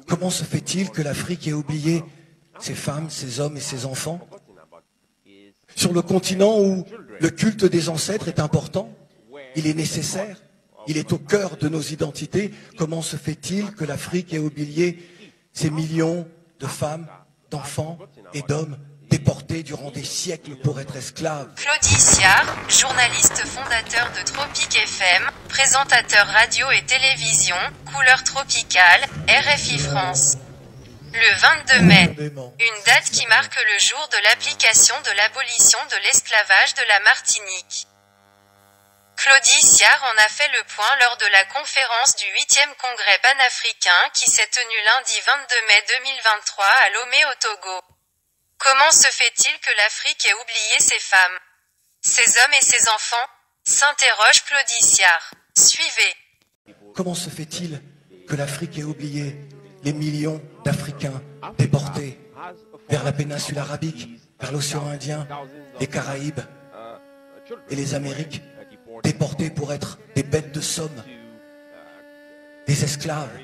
Comment se fait-il que l'Afrique ait oublié ses femmes, ses hommes et ses enfants? Sur le continent où le culte des ancêtres est important, il est nécessaire, il est au cœur de nos identités, comment se fait-il que l'Afrique ait oublié ces millions de femmes, d'enfants et d'hommes déportés durant des siècles pour être esclaves? Claudie Siard, journaliste fondateur de Tropique FM, présentateur radio et télévision, Couleur Tropicale, RFI France. Le 22 mai, une date qui marque le jour de l'application de l'abolition de l'esclavage de la Martinique. Claudie Siard en a fait le point lors de la conférence du 8e congrès panafricain qui s'est tenu lundi 22 mai 2023 à Lomé au Togo. Comment se fait-il que l'Afrique ait oublié ses femmes, ses hommes et ses enfants? S'interroge Claudie Siard. Suivez. Comment se fait-il que l'Afrique ait oublié les millions d'Africains déportés vers la péninsule arabique, vers l'océan Indien, les Caraïbes et les Amériques, déportés pour être des bêtes de somme, des esclaves,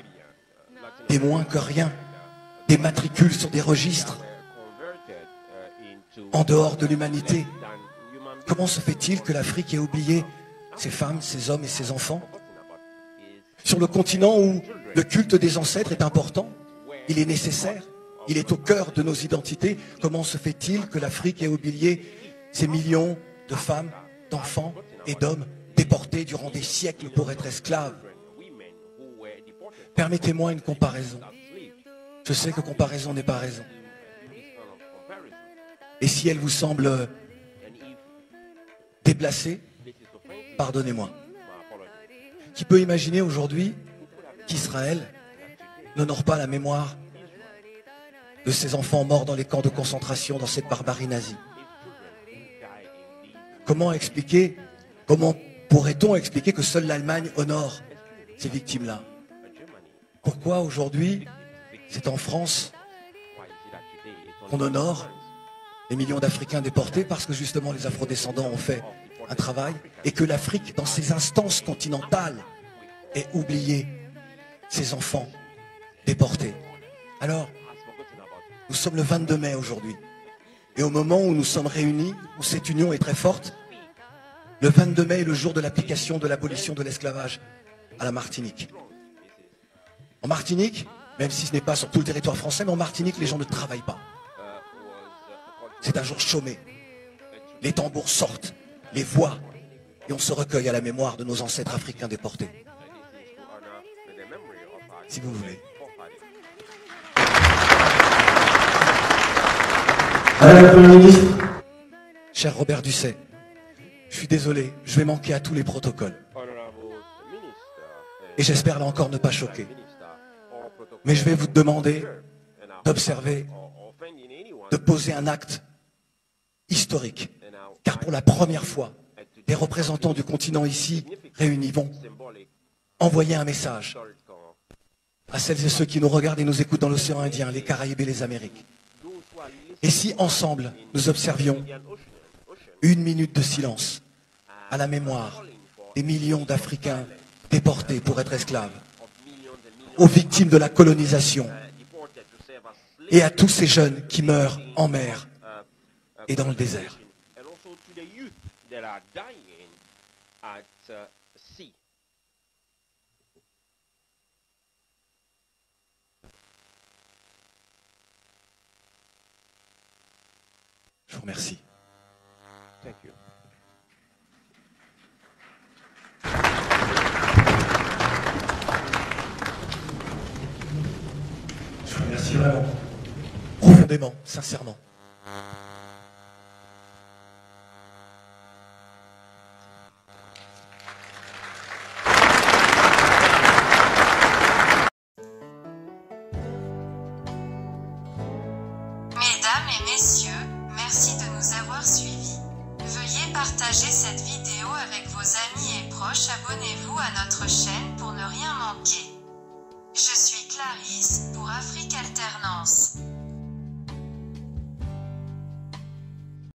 des moins que rien, des matricules sur des registres, en dehors de l'humanité? Comment se fait-il que l'Afrique ait oublié ses femmes, ses hommes et ses enfants? Sur le continent où le culte des ancêtres est important, il est nécessaire, il est au cœur de nos identités, comment se fait-il que l'Afrique ait oublié ces millions de femmes, d'enfants et d'hommes déportés durant des siècles pour être esclaves? Permettez-moi une comparaison. Je sais que comparaison n'est pas raison. Et si elle vous semble déplacée, pardonnez-moi. Qui peut imaginer aujourd'hui qu'Israël n'honore pas la mémoire de ses enfants morts dans les camps de concentration, dans cette barbarie nazie? Comment pourrait-on expliquer que seule l'Allemagne honore ces victimes-là? Pourquoi aujourd'hui, c'est en France qu'on honore les millions d'Africains déportés? Parce que justement les afrodescendants ont fait un travail et que l'Afrique, dans ses instances continentales, ait oublié ses enfants déportés. Alors, nous sommes le 22 mai aujourd'hui. Et au moment où nous sommes réunis, où cette union est très forte, le 22 mai est le jour de l'application de l'abolition de l'esclavage à la Martinique. En Martinique, même si ce n'est pas sur tout le territoire français, mais en Martinique, les gens ne travaillent pas. C'est un jour chômé. Les tambours sortent, les voix, et on se recueille à la mémoire de nos ancêtres africains déportés. Si vous voulez. Madame la Première ministre. Cher Robert Ducet, je suis désolé, je vais manquer à tous les protocoles. Et j'espère là encore ne pas choquer. Mais je vais vous demander d'observer, de poser un acte historique. Car pour la première fois, les représentants du continent ici réunis vont envoyer un message à celles et ceux qui nous regardent et nous écoutent dans l'océan Indien, les Caraïbes et les Amériques. Et si ensemble, nous observions une minute de silence à la mémoire des millions d'Africains déportés pour être esclaves, aux victimes de la colonisation et à tous ces jeunes qui meurent en mer et dans le désert. Je vous remercie. Je vous remercie vraiment, profondément, sincèrement. Mesdames et messieurs, merci de nous avoir suivis. Veuillez partager cette vidéo avec vos amis et proches. Abonnez-vous à notre chaîne pour ne rien manquer. Je suis Clarisse pour Afrique Alternance.